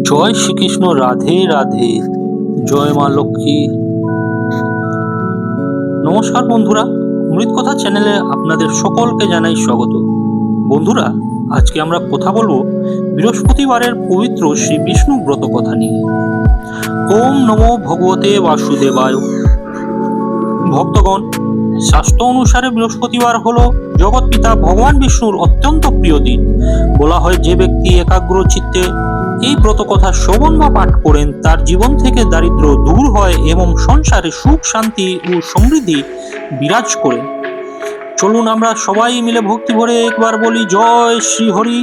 জয় শ্রীকৃষ্ণ। রাধে রাধে। জয় মা লক্ষ্মী। নমস্কার বন্ধুরা, অমৃত কথা চ্যানেলে আপনাদের সকলকে জানাই স্বাগত। বন্ধুরা, আজকে আমরা কথা বলবো বৃহস্পতিবারের পবিত্র শ্রী বিষ্ণু ব্রত কথা নিয়ে। ওম নমো ভগবতে বাসুদেবায়। ভক্তগণ, শাস্ত্র অনুসারে বৃহস্পতিবার হলো জগৎ পিতা ভগবান বিষ্ণুর অত্যন্ত প্রিয় দিন। বলা হয়, যে ব্যক্তি একাগ্র চিত্তে এই ব্রত কথা শ্রবণ বা পাঠ করেন, তার জীবন থেকে দারিদ্র্য দূর হয় এবং সংসারে সুখ শান্তি ও সমৃদ্ধি বিরাজ করে। চলুন আমরা সবাই মিলে ভক্তি ভরে একবার বলি জয় শ্রী হরি।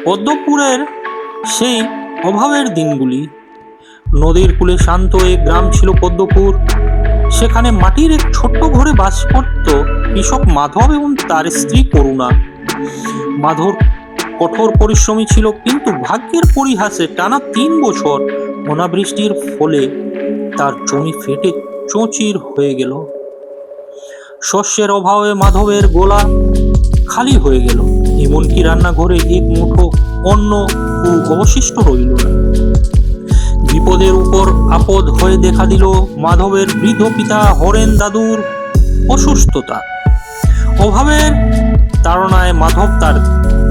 পদ্মপুরের সেই অভাবের দিনগুলি। নদীর কূলে শান্ত এক গ্রাম ছিল পদ্মপুর। সেখানে মাটির এক ছোট্ট ঘরে বাস করত কৃষক মাধব এবং তার স্ত্রী করুণা। মাধব কঠোর পরিশ্রমী ছিল, কিন্তু ভাগ্যের পরিহাসে টানা 3 বছর অনাবৃষ্টির ফলে তার জমি ফেটে চৌচির হয়ে গেল। শস্যের অভাবে মাধবের গোলা খালি হয়ে গেল, এমনকি রান্নাঘরে এক মুঠো অন্ন ও অবশিষ্ট রইল না। বিপদের উপর আপদ হয়ে দেখা দিল মাধবের বৃদ্ধ পিতা হরেন দাদুর অসুস্থতা। অভাবের তাড়নায় মাধব তার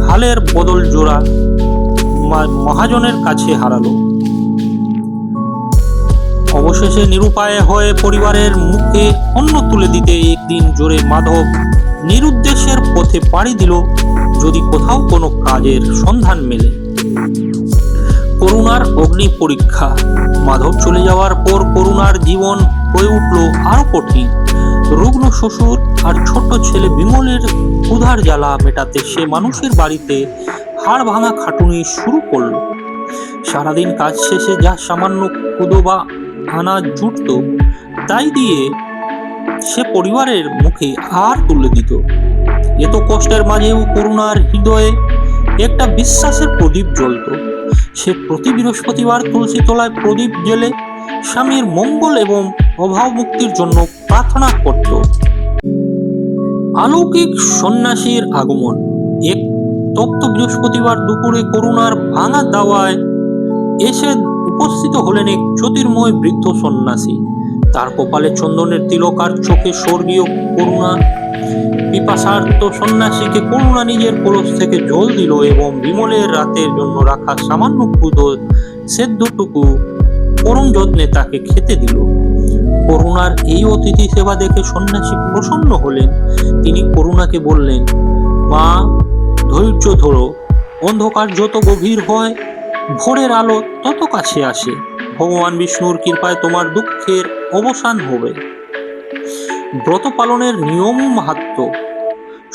হালের বদল জোড়া মহাজনের কাছে হারালো। অবশেষে নিরুপায় হয়ে পরিবারের মুখে অন্ন তুলে দিতে একদিন জোরে মাধব নিরুদ্দেশের পথে পাড়ি দিল, যদি কোথাও কোনো কাজের সন্ধান মেলে। করুণার অগ্নি পরীক্ষা। মাধব চলে যাওয়ার পর করুণার জীবন হয়ে উঠল আরো কঠিন। রুগ্ন শ্বশুর আর ছোট্ট ছেলে বিমলের ক্ষুধার জ্বালা মেটাতে সে মানুষের বাড়িতে হাড় ভাঙা খাটুনি শুরু করল। সারাদিন কাজ শেষে যা সামান্য খুদো বা আনাজ জুটত, তাই দিয়ে সে পরিবারের মুখে আর তুলে দিত। এত কষ্টের মাঝেও করুণার হৃদয়ে একটা বিশ্বাসের প্রদীপ জ্বলত। সে প্রতি বৃহস্পতিবার তুলসী তলায় প্রদীপ জ্বেলে স্বামীর মঙ্গল এবং অভাব মুক্তির জন্য প্রার্থনা করত। অলৌকিক সন্ন্যাসীর আগমন। এক তপ্ত বৃহস্পতিবার দুপুরে করুণার ভাঙা দাওয়ায় এসে উপস্থিত হলেন এক জ্যোতির্ময় বৃদ্ধ সন্ন্যাসী। তার কপালে চন্দনের তিলক আর চোখে স্বর্গীয় করুণা। পিপাসার্ত সন্ন্যাসীকে করুণা নিজের কলস থেকে জল দিল এবং বিমলের রাতের জন্য রাখা সামান্য ক্ষুধো সেদ্ধটুকু পরম যত্নে তাকে খেতে দিল। করুণার এই অতিথি সেবা দেখে সন্ন্যাসী প্রসন্ন হলেন। তিনি করুণাকে বললেন, মা, ধৈর্য ধরো। অন্ধকার যত গভীর হয়, ভোরের আলো তত কাছে আসে। ভগবান বিষ্ণুর কৃপায় তোমার দুঃখের অবসান হবে। ব্রত পালনের নিয়ম ও মাহাত্ম্য।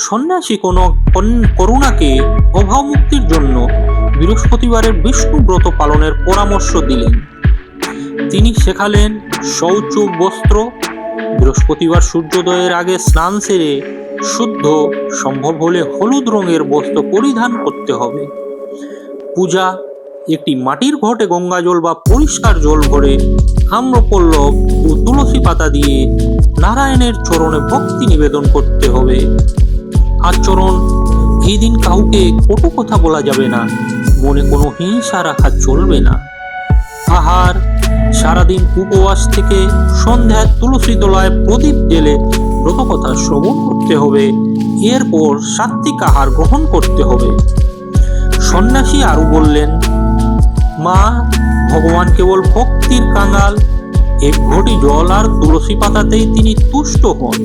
সন্ন্যাসী করুণাকে অভাব মুক্তির জন্য বৃহস্পতিবারের বিষ্ণু ব্রত পালনের পরামর্শ দিলেন। তিনি শেখালেন শৌচ বস্ত্র। বৃহস্পতিবার সূর্যোদয়ের আগে স্নান সেরে শুদ্ধ, সম্ভব হলে হলুদ রঙের বস্ত্র পরিধান করতে হবে। পূজা। একটি মাটির ঘটে গঙ্গা জল বা পরিষ্কার জল ভরে আম্রপল্লব ও তুলসী পাতা দিয়ে নারায়ণের চরণে ভক্তি নিবেদন করতে হবে। আচরণ। এই দিন কাউকে কটু কথা বলা যাবে না, মনে কোনো হিংসা রাখা চলবে না। আহার। সারাদিন উপবাস থেকে সন্ধ্যায় তুলসী তলায় প্রদীপ জেলে ব্রত কথা শ্রবণ করতে হবে। এরপর সাত্বিক আহার গ্রহণ করতে হবে। সন্ন্যাসী আরো বললেন, মা, ভগবান কেবল ভক্তির কাঙাল। এক ঘটি জল আর তুলসী পাতাতেই তিনি তুষ্ট হন।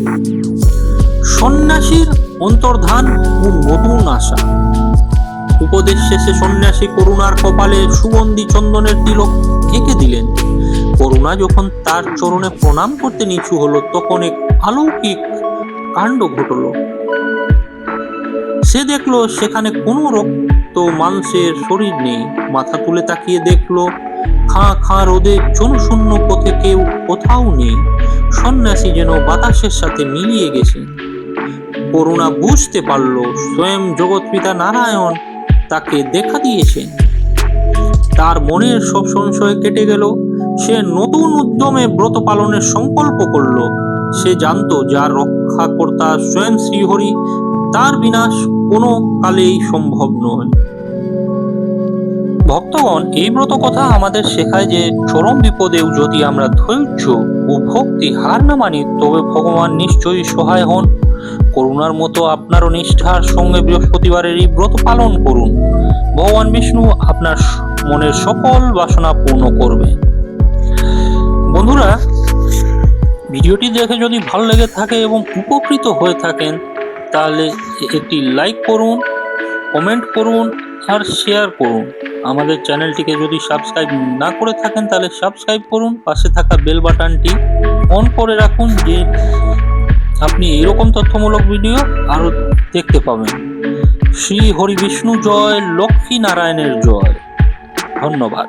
সন্ন্যাসীর অন্তর্ধান ও নতুন আশা। উপদেশ শেষে সন্ন্যাসী করুণার কপালে সুগন্ধি চন্দনের তিলক এঁকে দিলেন। করুণা যখন তার চরণে প্রণাম করতে নিচু হলো, তখন এক অলৌকিক কাণ্ড ঘটল। সে দেখলো সেখানে কোনো রক্ত মাংসের শরীর নেই। মাথা তুলে তাকিয়ে দেখলো খাঁ খাঁ রোদে জনশূন্য পথে কেউ কোথাও নেই। সন্ন্যাসী যেন বাতাসের সাথে মিলিয়ে গেছেন। করুণা বুঝতে পারল স্বয়ং জগৎ পিতা নারায়ণ তাকে দেখা দিয়েছেন। তার মনের সব সংশয় কেটে গেল। সে নতুন উদ্যমে ব্রত পালনের সংকল্প করল। সে জানত যার রক্ষাকর্তা স্বয়ং শ্রীহরি, তার বিনাশ কোনো কালেই সম্ভব নয়। ভক্তগণ, এই ব্রত কথা আমাদের শেখায় যে চরম বিপদেও যদি আমরা ধৈর্য ও ভক্তি হার না মানি, তবে ভগবান নিশ্চয়ই সহায় হন। করুণার মতো আপনারও নিষ্ঠার সঙ্গে বৃহস্পতিবারের এই ব্রত পালন করুন। ভগবান বিষ্ণু আপনার মনের সকল বাসনা পূর্ণ করবে। বন্ধুরা, ভিডিওটি দেখে যদি ভালো লেগে থাকে এবং উপকৃত হয়ে থাকেন, তাহলে একটি লাইক করুন, কমেন্ট করুন আর শেয়ার করুন। আমাদের চ্যানেলটিকে যদি সাবস্ক্রাইব না করে থাকেন, তাহলে সাবস্ক্রাইব করুন। পাশে থাকা বেল বাটনটি অন করে রাখুন, যে আপনি এরকম তথ্যমূলক ভিডিও আরও দেখতে পাবেন। শ্রী হরি বিষ্ণু জয়, লক্ষ্মী নারায়ণের জয়। ধন্যবাদ।